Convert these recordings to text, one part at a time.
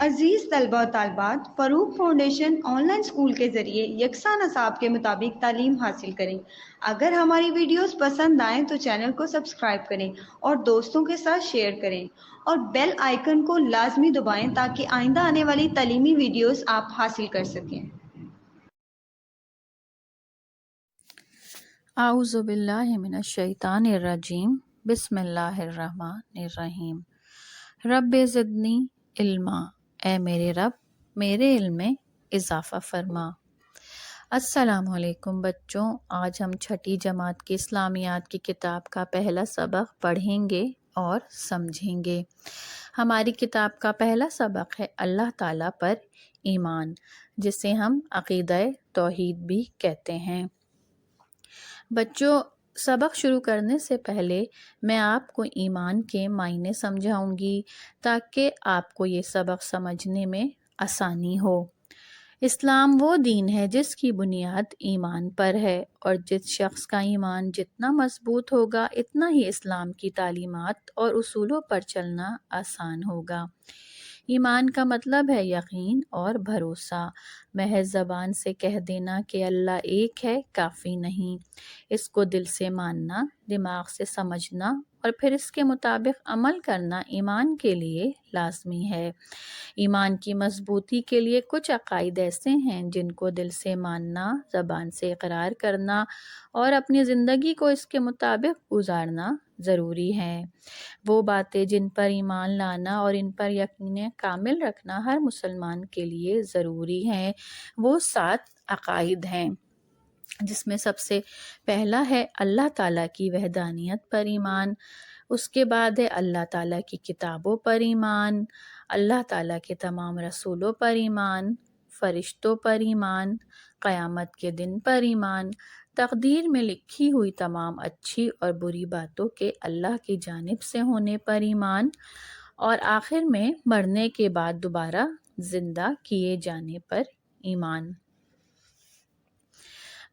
عزیز طلبہ و طالبات، فروغ فاؤنڈیشن آن لائن اسکول کے ذریعے یکساں نصاب کے مطابق تعلیم حاصل کریں۔ اگر ہماری ویڈیوز پسند آئیں تو چینل کو سبسکرائب کریں اور دوستوں کے ساتھ شیئر کریں اور بیل آئیکن کو لازمی دبائیں تاکہ آئندہ آنے والی تعلیمی ویڈیوز آپ حاصل کر سکیں۔ اعوذ باللہ من الشیطان الرجیم، بسم اللہ الرحمن الرحیم۔ رب زدنی علما، اے میرے رب میرے علم میں اضافہ فرما۔ السلام علیکم بچوں، آج ہم چھٹی جماعت کی اسلامیات کی کتاب کا پہلا سبق پڑھیں گے اور سمجھیں گے۔ ہماری کتاب کا پہلا سبق ہے اللہ تعالیٰ پر ایمان، جسے ہم عقیدہ توحید بھی کہتے ہیں۔ بچوں، سبق شروع کرنے سے پہلے میں آپ کو ایمان کے معنی سمجھاؤں گی تاکہ آپ کو یہ سبق سمجھنے میں آسانی ہو۔ اسلام وہ دین ہے جس کی بنیاد ایمان پر ہے، اور جس شخص کا ایمان جتنا مضبوط ہوگا اتنا ہی اسلام کی تعلیمات اور اصولوں پر چلنا آسان ہوگا۔ ایمان کا مطلب ہے یقین اور بھروسہ۔ محض زبان سے کہہ دینا کہ اللہ ایک ہے کافی نہیں، اس کو دل سے ماننا، دماغ سے سمجھنا اور پھر اس کے مطابق عمل کرنا ایمان کے لیے لازمی ہے۔ ایمان کی مضبوطی کے لیے کچھ عقائد ایسے ہیں جن کو دل سے ماننا، زبان سے اقرار کرنا اور اپنی زندگی کو اس کے مطابق گزارنا ضروری ہے۔ وہ باتیں جن پر ایمان لانا اور ان پر یقین کامل رکھنا ہر مسلمان کے لیے ضروری ہیں، وہ 7 عقائد ہیں، جس میں سب سے پہلا ہے اللہ تعالیٰ کی وحدانیت پر ایمان۔ اس کے بعد ہے اللہ تعالیٰ کی کتابوں پر ایمان، اللہ تعالیٰ کے تمام رسولوں پر ایمان، فرشتوں پر ایمان، قیامت کے دن پر ایمان، تقدیر میں لکھی ہوئی تمام اچھی اور بری باتوں کے اللہ کی جانب سے ہونے پر ایمان، اور آخر میں مرنے کے بعد دوبارہ زندہ کیے جانے پر ایمان۔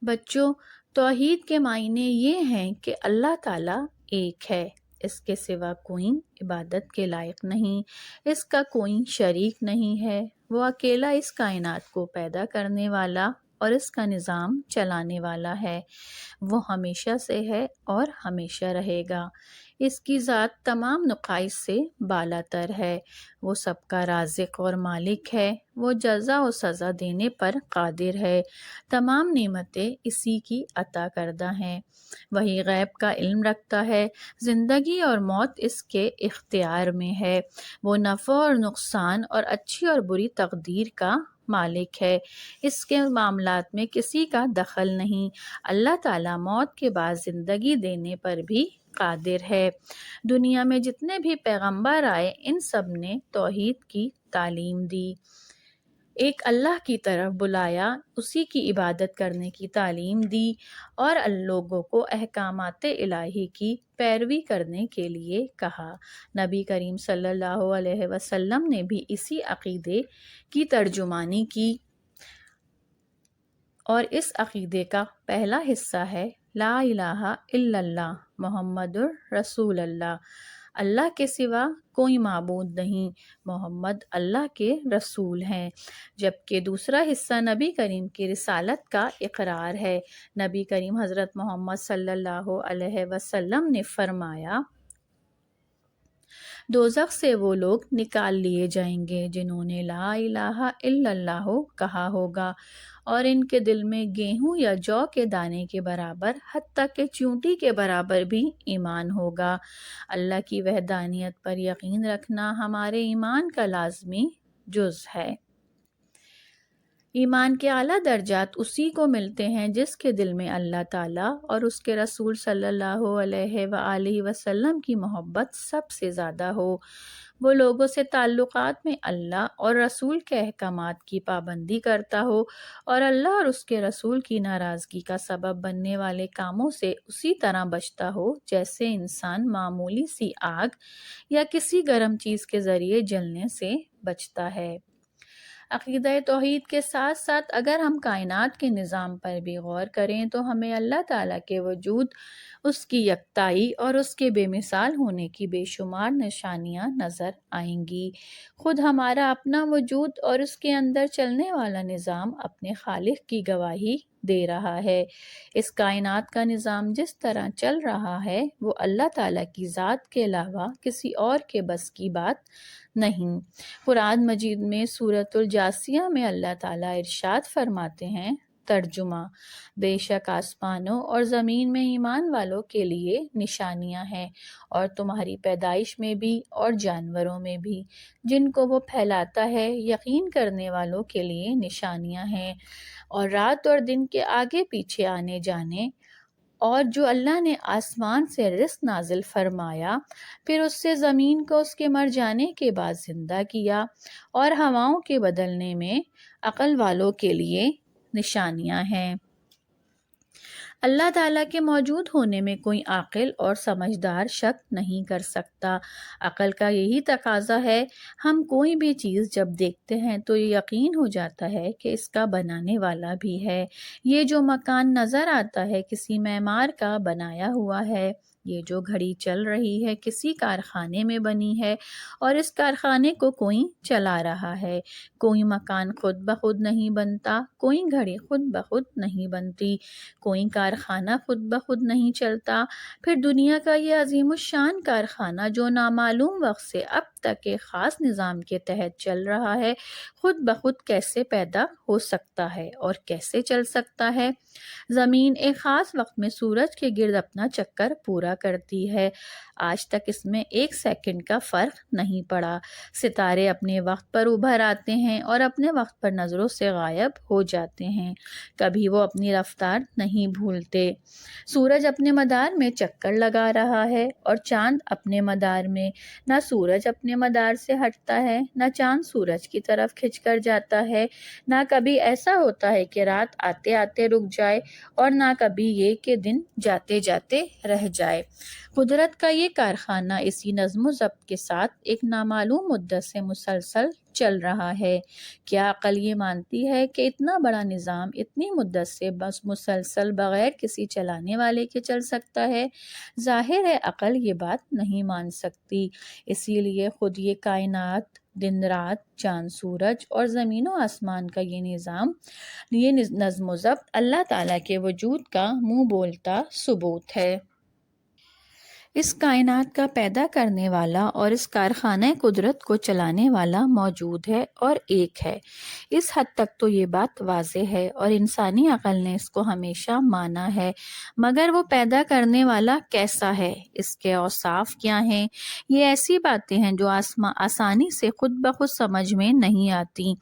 بچوں، توحید کے معنی یہ ہیں کہ اللہ تعالیٰ ایک ہے، اس کے سوا کوئی عبادت کے لائق نہیں، اس کا کوئی شریک نہیں ہے، وہ اکیلا اس کائنات کو پیدا کرنے والا اور اس کا نظام چلانے والا ہے، وہ ہمیشہ سے ہے اور ہمیشہ رہے گا، اس کی ذات تمام نقائص سے بالا تر ہے، وہ سب کا رازق اور مالک ہے، وہ جزا و سزا دینے پر قادر ہے، تمام نعمتیں اسی کی عطا کردہ ہیں، وہی غیب کا علم رکھتا ہے، زندگی اور موت اس کے اختیار میں ہے، وہ نفع اور نقصان اور اچھی اور بری تقدیر کا مالک ہے، اس کے معاملات میں کسی کا دخل نہیں، اللہ تعالیٰ موت کے بعد زندگی دینے پر بھی قادر ہے۔ دنیا میں جتنے بھی پیغمبر آئے ان سب نے توحید کی تعلیم دی، ایک اللہ کی طرف بلایا، اسی کی عبادت کرنے کی تعلیم دی اور لوگوں کو احکامات الہی کی پیروی کرنے کے لیے کہا۔ نبی کریم صلی اللہ علیہ وسلم نے بھی اسی عقیدے کی ترجمانی کی، اور اس عقیدے کا پہلا حصہ ہے لا الہ الا اللہ محمد رسول اللہ، اللہ کے سوا کوئی معبود نہیں، محمد اللہ کے رسول ہیں، جبکہ دوسرا حصہ نبی کریم کی رسالت کا اقرار ہے۔ نبی کریم حضرت محمد صلی اللہ علیہ وسلم نے فرمایا، دوزخ سے وہ لوگ نکال لیے جائیں گے جنہوں نے لا الہ الا اللہ کہا ہوگا اور ان کے دل میں گیہوں یا جو کے دانے کے برابر حتیٰ کہ چونٹی کے برابر بھی ایمان ہوگا۔ اللہ کی وحدانیت پر یقین رکھنا ہمارے ایمان کا لازمی جز ہے۔ ایمان کے اعلیٰ درجات اسی کو ملتے ہیں جس کے دل میں اللہ تعالیٰ اور اس کے رسول صلی اللہ علیہ وآلہ وسلم کی محبت سب سے زیادہ ہو، وہ لوگوں سے تعلقات میں اللہ اور رسول کے احکامات کی پابندی کرتا ہو اور اللہ اور اس کے رسول کی ناراضگی کا سبب بننے والے کاموں سے اسی طرح بچتا ہو جیسے انسان معمولی سی آگ یا کسی گرم چیز کے ذریعے جلنے سے بچتا ہے۔ عقیدہ توحید کے ساتھ ساتھ اگر ہم کائنات کے نظام پر بھی غور کریں تو ہمیں اللہ تعالیٰ کے وجود، اس کی یکتائی اور اس کے بے مثال ہونے کی بے شمار نشانیاں نظر آئیں گی۔ خود ہمارا اپنا وجود اور اس کے اندر چلنے والا نظام اپنے خالق کی گواہی دے رہا ہے۔ اس کائنات کا نظام جس طرح چل رہا ہے وہ اللہ تعالیٰ کی ذات کے علاوہ کسی اور کے بس کی بات نہیں۔ قرآن مجید میں سورۃ الجاثیہ میں اللہ تعالیٰ ارشاد فرماتے ہیں، ترجمہ: بے شک آسمانوں اور زمین میں ایمان والوں کے لیے نشانیاں ہیں، اور تمہاری پیدائش میں بھی اور جانوروں میں بھی جن کو وہ پھیلاتا ہے، یقین کرنے والوں کے لیے نشانیاں ہیں، اور رات اور دن کے آگے پیچھے آنے جانے، اور جو اللہ نے آسمان سے رزق نازل فرمایا، پھر اس سے زمین کو اس کے مر جانے کے بعد زندہ کیا، اور ہواؤں کے بدلنے میں عقل والوں کے لیے نشانیاں ہیں۔ اللہ تعالیٰ کے موجود ہونے میں کوئی عاقل اور سمجھدار شک نہیں کر سکتا۔ عقل کا یہی تقاضا ہے۔ ہم کوئی بھی چیز جب دیکھتے ہیں تو یہ یقین ہو جاتا ہے کہ اس کا بنانے والا بھی ہے۔ یہ جو مکان نظر آتا ہے کسی معمار کا بنایا ہوا ہے، یہ جو گھڑی چل رہی ہے کسی کارخانے میں بنی ہے، اور اس کارخانے کو کوئی چلا رہا ہے۔ کوئی مکان خود بخود نہیں بنتا، کوئی گھڑی خود بخود نہیں بنتی، کوئی کارخانہ خود بخود نہیں چلتا۔ پھر دنیا کا یہ عظیم الشان کارخانہ جو نامعلوم وقت سے اب تک ایک خاص نظام کے تحت چل رہا ہے، خود بخود کیسے پیدا ہو سکتا ہے اور کیسے چل سکتا ہے؟ زمین ایک خاص وقت میں سورج کے گرد اپنا چکر پورا کرتی ہے۔ آج تک اس میں ایک سیکنڈ کا فرق نہیں پڑا۔ ستارے اپنے وقت پر ابھر آتے ہیں اور اپنے وقت پر نظروں سے غائب ہو جاتے ہیں، کبھی وہ اپنی رفتار نہیں بھولتے۔ سورج اپنے مدار میں چکر لگا رہا ہے اور چاند اپنے مدار میں۔ نہ سورج اپنے مدار سے ہٹتا ہے، نہ چاند سورج کی طرف کھنچ کر جاتا ہے، نہ کبھی ایسا ہوتا ہے کہ رات آتے آتے رک جائے، اور نہ کبھی یہ کہ دن جاتے جاتے رہ جائے۔ قدرت کا یہ کارخانہ اسی نظم و ضبط کے ساتھ ایک نامعلوم مدت سے مسلسل چل رہا ہے۔ کیا عقل یہ مانتی ہے کہ اتنا بڑا نظام اتنی مدت سے بس مسلسل بغیر کسی چلانے والے کے چل سکتا ہے؟ ظاہر ہے عقل یہ بات نہیں مان سکتی۔ اسی لیے خود یہ کائنات، دن رات، چاند سورج اور زمین و آسمان کا یہ نظام، یہ نظم و ضبط اللہ تعالیٰ کے وجود کا منہ بولتا ثبوت ہے۔ اس کائنات کا پیدا کرنے والا اور اس کارخانہ قدرت کو چلانے والا موجود ہے اور ایک ہے۔ اس حد تک تو یہ بات واضح ہے اور انسانی عقل نے اس کو ہمیشہ مانا ہے، مگر وہ پیدا کرنے والا کیسا ہے، اس کے اوصاف کیا ہیں، یہ ایسی باتیں ہیں جو آسانی سے خود بخود سمجھ میں نہیں آتی۔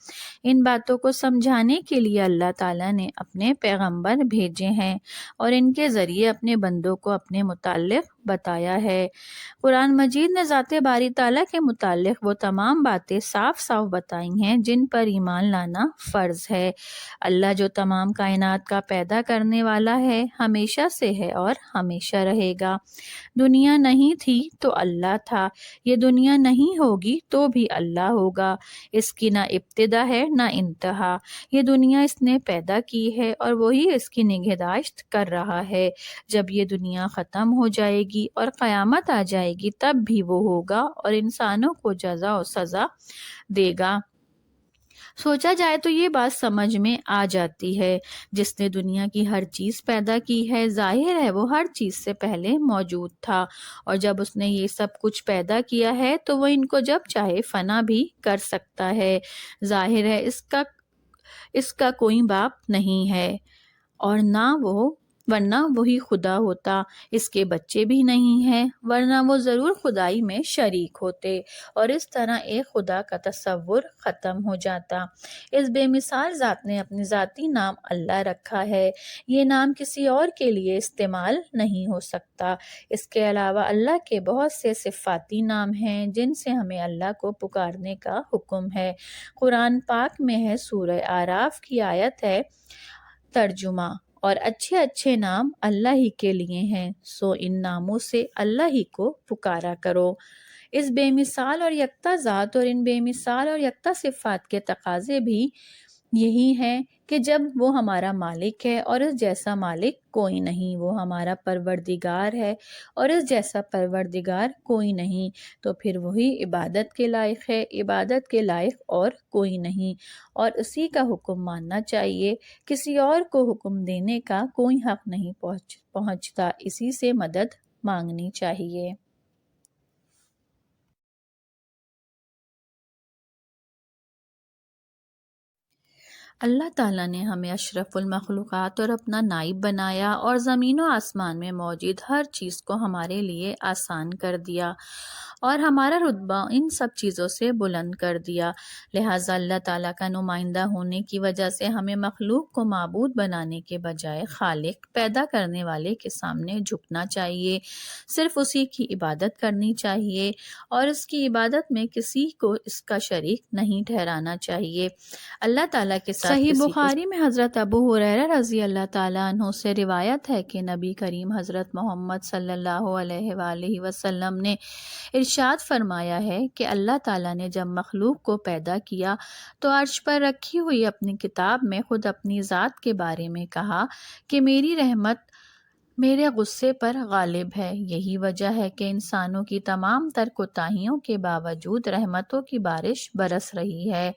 ان باتوں کو سمجھانے کے لیے اللہ تعالیٰ نے اپنے پیغمبر بھیجے ہیں اور ان کے ذریعے اپنے بندوں کو اپنے متعلق بتایا ہے۔ قرآن مجید نے ذات باری تعالیٰ کے متعلق وہ تمام باتیں صاف صاف بتائی ہیں جن پر ایمان لانا فرض ہے۔ اللہ جو تمام کائنات کا پیدا کرنے والا ہے، ہمیشہ سے ہے اور ہمیشہ رہے گا۔ دنیا نہیں تھی تو اللہ تھا، یہ دنیا نہیں ہوگی تو بھی اللہ ہوگا۔ اس کی نہ ابتدا ہے نہ انتہا، یہ دنیا اس نے پیدا کی ہے اور وہی اس کی نگہداشت کر رہا ہے۔ جب یہ دنیا ختم ہو جائے گی اور قیامت آ جائے گی تب بھی وہ ہوگا اور انسانوں کو جزا و سزا دے گا۔ سوچا جائے تو یہ بات سمجھ میں آ جاتی ہے، جس نے دنیا کی ہر چیز پیدا کی ہے، ظاہر ہے وہ ہر چیز سے پہلے موجود تھا، اور جب اس نے یہ سب کچھ پیدا کیا ہے تو وہ ان کو جب چاہے فنا بھی کر سکتا ہے۔ ظاہر ہے اس کا کوئی باپ نہیں ہے، اور ورنہ وہی خدا ہوتا۔ اس کے بچے بھی نہیں ہیں، ورنہ وہ ضرور خدائی میں شریک ہوتے، اور اس طرح ایک خدا کا تصور ختم ہو جاتا۔ اس بے مثال ذات نے اپنے ذاتی نام اللہ رکھا ہے، یہ نام کسی اور کے لیے استعمال نہیں ہو سکتا۔ اس کے علاوہ اللہ کے بہت سے صفاتی نام ہیں جن سے ہمیں اللہ کو پکارنے کا حکم ہے۔ قرآن پاک میں ہے، سورہ اعراف کی آیت ہے، ترجمہ: اور اچھے اچھے نام اللہ ہی کے لیے ہیں، سو ان ناموں سے اللہ ہی کو پکارا کرو۔ اس بے مثال اور یکتا ذات اور ان بے مثال اور یکتا صفات کے تقاضے بھی یہی ہیں کہ جب وہ ہمارا مالک ہے اور اس جیسا مالک کوئی نہیں، وہ ہمارا پروردگار ہے اور اس جیسا پروردگار کوئی نہیں، تو پھر وہی عبادت کے لائق ہے، عبادت کے لائق اور کوئی نہیں، اور اسی کا حکم ماننا چاہیے، کسی اور کو حکم دینے کا کوئی حق نہیں پہنچتا، اسی سے مدد مانگنی چاہیے۔ اللہ تعالیٰ نے ہمیں اشرف المخلوقات اور اپنا نائب بنایا اور زمین و آسمان میں موجود ہر چیز کو ہمارے لیے آسان کر دیا اور ہمارا رتبہ ان سب چیزوں سے بلند کر دیا۔ لہٰذا اللہ تعالیٰ کا نمائندہ ہونے کی وجہ سے ہمیں مخلوق کو معبود بنانے کے بجائے خالق پیدا کرنے والے کے سامنے جھکنا چاہیے، صرف اسی کی عبادت کرنی چاہیے اور اس کی عبادت میں کسی کو اس کا شریک نہیں ٹھہرانا چاہیے۔ اللہ تعالیٰ کے ساتھ صحیح بخاری میں حضرت ابو ہریرہ رضی اللہ تعالیٰ عنہ سے روایت ہے کہ نبی کریم حضرت محمد صلی اللہ علیہ وآلہ وسلم نے ارشاد فرمایا ہے کہ اللہ تعالیٰ نے جب مخلوق کو پیدا کیا تو عرش پر رکھی ہوئی اپنی کتاب میں خود اپنی ذات کے بارے میں کہا کہ میری رحمت میرے غصے پر غالب ہے، یہی وجہ ہے کہ انسانوں کی تمام تر کوتاہیوں کے باوجود رحمتوں کی بارش برس رہی ہے۔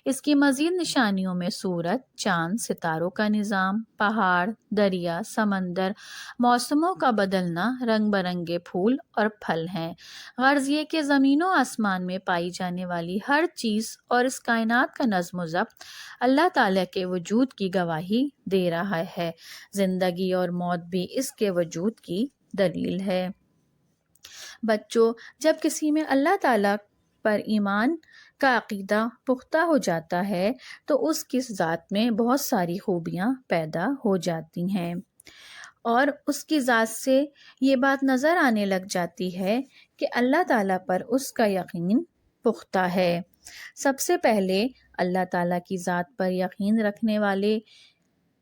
اس کی مزید نشانیوں میں سورج، چاند، ستاروں کا نظام، پہاڑ، دریا، سمندر، موسموں کا بدلنا، رنگ برنگے پھول اور پھل ہیں۔ غرض یہ کہ زمین و آسمان میں پائی جانے والی ہر چیز اور اس کائنات کا نظم و ضبط اللہ تعالیٰ کے وجود کی گواہی دے رہا ہے۔ زندگی اور موت بھی اس کے وجود کی دلیل ہے۔ بچوں، جب کسی میں اللہ تعالیٰ پر ایمان کا عقیدہ پختہ ہو جاتا ہے تو اس کی ذات میں بہت ساری خوبیاں پیدا ہو جاتی ہیں اور اس کی ذات سے یہ بات نظر آنے لگ جاتی ہے کہ اللہ تعالیٰ پر اس کا یقین پختہ ہے۔ سب سے پہلے اللہ تعالیٰ کی ذات پر یقین رکھنے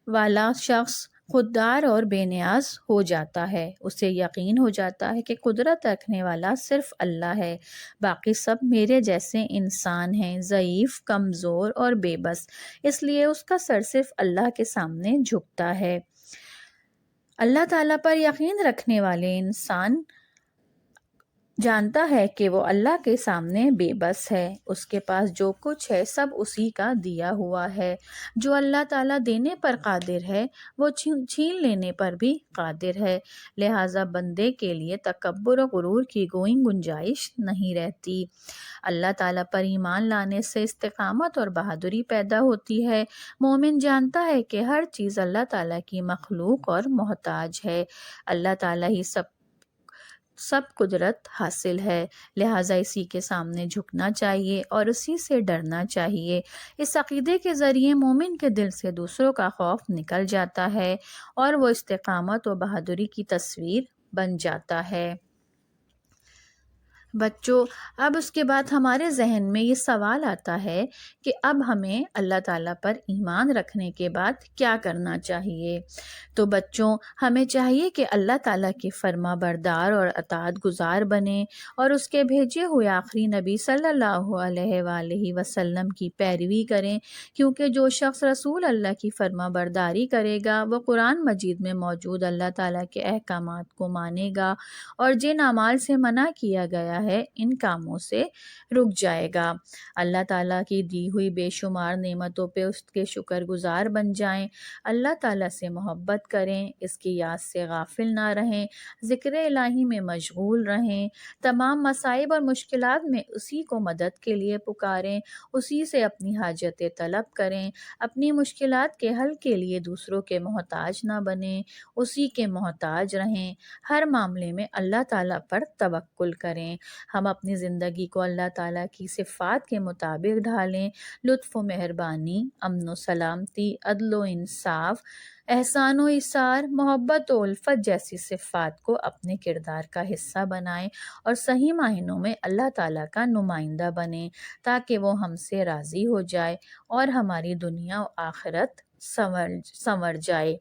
والا شخص خوددار اور بے نیاز ہو جاتا ہے۔ اسے یقین ہو جاتا ہے کہ قدرت رکھنے والا صرف اللہ ہے، باقی سب میرے جیسے انسان ہیں، ضعیف، کمزور اور بے بس، اس لیے اس کا سر صرف اللہ کے سامنے جھکتا ہے۔ اللہ تعالیٰ پر یقین رکھنے والے انسان جانتا ہے کہ وہ اللہ کے سامنے بے بس ہے، اس کے پاس جو کچھ ہے سب اسی کا دیا ہوا ہے۔ جو اللہ تعالیٰ دینے پر قادر ہے وہ چھین لینے پر بھی قادر ہے، لہٰذا بندے کے لیے تکبر و غرور کی کوئی گنجائش نہیں رہتی۔ اللہ تعالیٰ پر ایمان لانے سے استقامت اور بہادری پیدا ہوتی ہے۔ مومن جانتا ہے کہ ہر چیز اللہ تعالیٰ کی مخلوق اور محتاج ہے، اللہ تعالیٰ ہی سب قدرت حاصل ہے، لہٰذا اسی کے سامنے جھکنا چاہیے اور اسی سے ڈرنا چاہیے۔ اس عقیدے کے ذریعے مومن کے دل سے دوسروں کا خوف نکل جاتا ہے اور وہ استقامت و بہادری کی تصویر بن جاتا ہے۔ بچوں، اب اس کے بعد ہمارے ذہن میں یہ سوال آتا ہے کہ اب ہمیں اللہ تعالیٰ پر ایمان رکھنے کے بعد کیا کرنا چاہیے؟ تو بچوں، ہمیں چاہیے کہ اللہ تعالیٰ کی فرما بردار اور اطاعت گزار بنیں اور اس کے بھیجے ہوئے آخری نبی صلی اللہ علیہ وآلہ وسلم کی پیروی کریں، کیونکہ جو شخص رسول اللہ کی فرما برداری کرے گا وہ قرآن مجید میں موجود اللہ تعالیٰ کے احکامات کو مانے گا اور جن اعمال سے منع کیا گیا ہے ان کاموں سے رک جائے گا۔ اللہ تعالیٰ کی دی ہوئی بے شمار نعمتوں پہ اس کے شکر گزار بن جائیں، اللہ تعالیٰ سے محبت کریں، اس کی یاد سے غافل نہ رہیں، ذکر الہی میں مشغول رہیں، تمام مصائب اور مشکلات میں اسی کو مدد کے لیے پکاریں، اسی سے اپنی حاجتیں طلب کریں، اپنی مشکلات کے حل کے لیے دوسروں کے محتاج نہ بنیں، اسی کے محتاج رہیں، ہر معاملے میں اللہ تعالیٰ پر توکل کریں۔ ہم اپنی زندگی کو اللہ تعالیٰ کی صفات کے مطابق ڈھالیں، لطف و مہربانی، امن و سلامتی، عدل و انصاف، احسان و ایثار، محبت و الفت جیسی صفات کو اپنے کردار کا حصہ بنائیں اور صحیح معنوں میں اللہ تعالیٰ کا نمائندہ بنیں تاکہ وہ ہم سے راضی ہو جائے اور ہماری دنیا و آخرت سنور جائے۔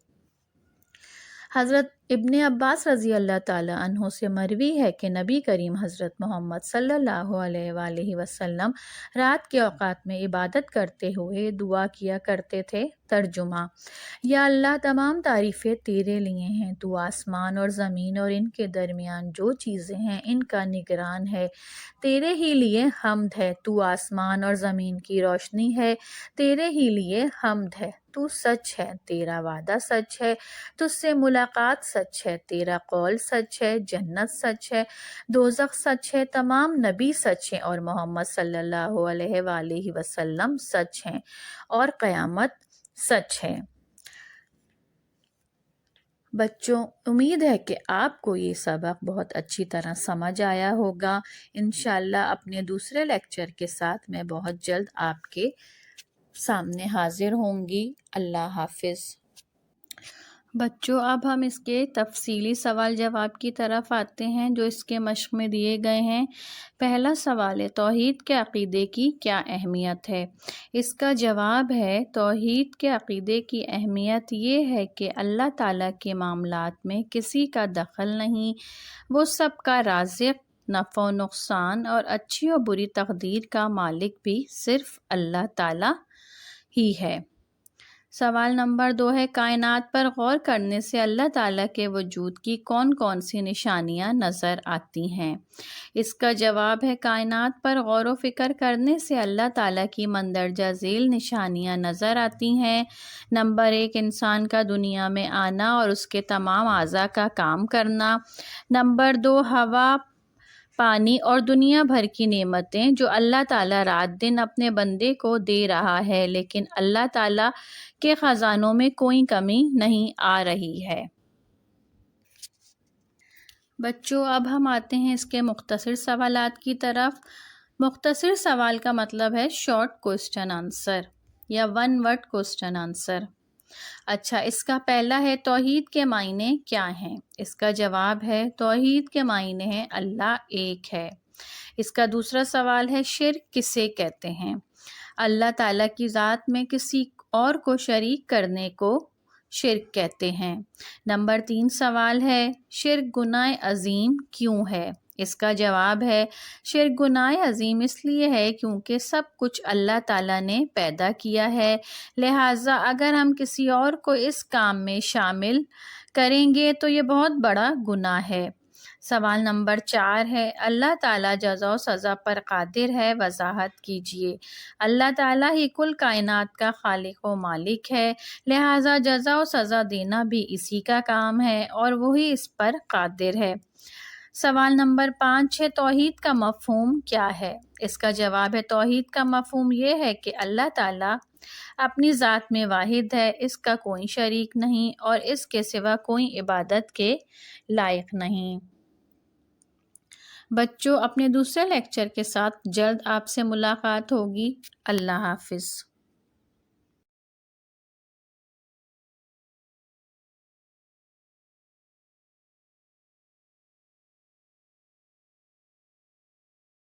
حضرت ابن عباس رضی اللہ تعالیٰ عنہ سے مروی ہے کہ نبی کریم حضرت محمد صلی اللہ علیہ وآلہ وسلم رات کے اوقات میں عبادت کرتے ہوئے دعا کیا کرتے تھے۔ ترجمہ: یا اللہ، تمام تعریفیں تیرے لیے ہیں۔ تو آسمان اور زمین اور ان کے درمیان جو چیزیں ہیں ان کا نگران ہے۔ تیرے ہی لیے حمد ہے۔ تو آسمان اور زمین کی روشنی ہے۔ تیرے ہی لیے حمد ہے۔ تو سچ ہے، تیرا وعدہ سچ ہے، تجھ سے ملاقات سچ ہے، تیرا قول سچ ہے، جنت سچ ہے، دوزخ سچ ہے، تمام نبی سچ ہیں اور محمد صلی اللہ علیہ وآلہ وسلم سچ ہیں اور قیامت سچ ہے۔ بچوں، امید ہے کہ آپ کو یہ سبق بہت اچھی طرح سمجھ آیا ہوگا۔ انشاءاللہ اپنے دوسرے لیکچر کے ساتھ میں بہت جلد آپ کے سامنے حاضر ہوں گی۔ اللہ حافظ۔ بچوں، اب ہم اس کے تفصیلی سوال جواب کی طرف آتے ہیں جو اس کے مشق میں دیے گئے ہیں۔ پہلا سوال ہے، توحید کے عقیدے کی کیا اہمیت ہے؟ اس کا جواب ہے، توحید کے عقیدے کی اہمیت یہ ہے کہ اللہ تعالیٰ کے معاملات میں کسی کا دخل نہیں، وہ سب کا رازق، نفع و نقصان اور اچھی و بری تقدیر کا مالک بھی صرف اللہ تعالیٰ ہی ہے۔ سوال نمبر 2 ہے، کائنات پر غور کرنے سے اللہ تعالیٰ کے وجود کی کون کون سی نشانیاں نظر آتی ہیں؟ اس کا جواب ہے، کائنات پر غور و فکر کرنے سے اللہ تعالیٰ کی مندرجہ ذیل نشانیاں نظر آتی ہیں۔ نمبر 1، انسان کا دنیا میں آنا اور اس کے تمام اعضاء کا کام کرنا۔ نمبر 2، ہوا، پانی اور دنیا بھر کی نعمتیں جو اللہ تعالیٰ رات دن اپنے بندے کو دے رہا ہے، لیکن اللہ تعالیٰ کے خزانوں میں کوئی کمی نہیں آ رہی ہے۔ بچوں، اب ہم آتے ہیں اس کے مختصر سوالات کی طرف۔ مختصر سوال کا مطلب ہے شارٹ کوسچن آنسر یا ون ورڈ کوسچن آنسر۔ اچھا، اس کا پہلا ہے، توحید کے معنی کیا ہیں؟ اس کا جواب ہے، توحید کے معنی ہیں اللہ ایک ہے۔ اس کا دوسرا سوال ہے، شرک کسے کہتے ہیں؟ اللہ تعالیٰ کی ذات میں کسی اور کو شریک کرنے کو شرک کہتے ہیں۔ نمبر 3 سوال ہے، شرک گناہ عظیم کیوں ہے؟ اس کا جواب ہے، شرک گناہ عظیم اس لیے ہے کیونکہ سب کچھ اللہ تعالیٰ نے پیدا کیا ہے، لہٰذا اگر ہم کسی اور کو اس کام میں شامل کریں گے تو یہ بہت بڑا گناہ ہے۔ سوال نمبر 4 ہے، اللہ تعالیٰ جزا و سزا پر قادر ہے، وضاحت کیجیے۔ اللہ تعالیٰ ہی کل کائنات کا خالق و مالک ہے، لہٰذا جزا و سزا دینا بھی اسی کا کام ہے اور وہی اس پر قادر ہے۔ سوال نمبر 5 ہے، توحید کا مفہوم کیا ہے؟ اس کا جواب ہے، توحید کا مفہوم یہ ہے کہ اللہ تعالیٰ اپنی ذات میں واحد ہے، اس کا کوئی شریک نہیں اور اس کے سوا کوئی عبادت کے لائق نہیں۔ بچوں، اپنے دوسرے لیکچر کے ساتھ جلد آپ سے ملاقات ہوگی۔ اللہ حافظ۔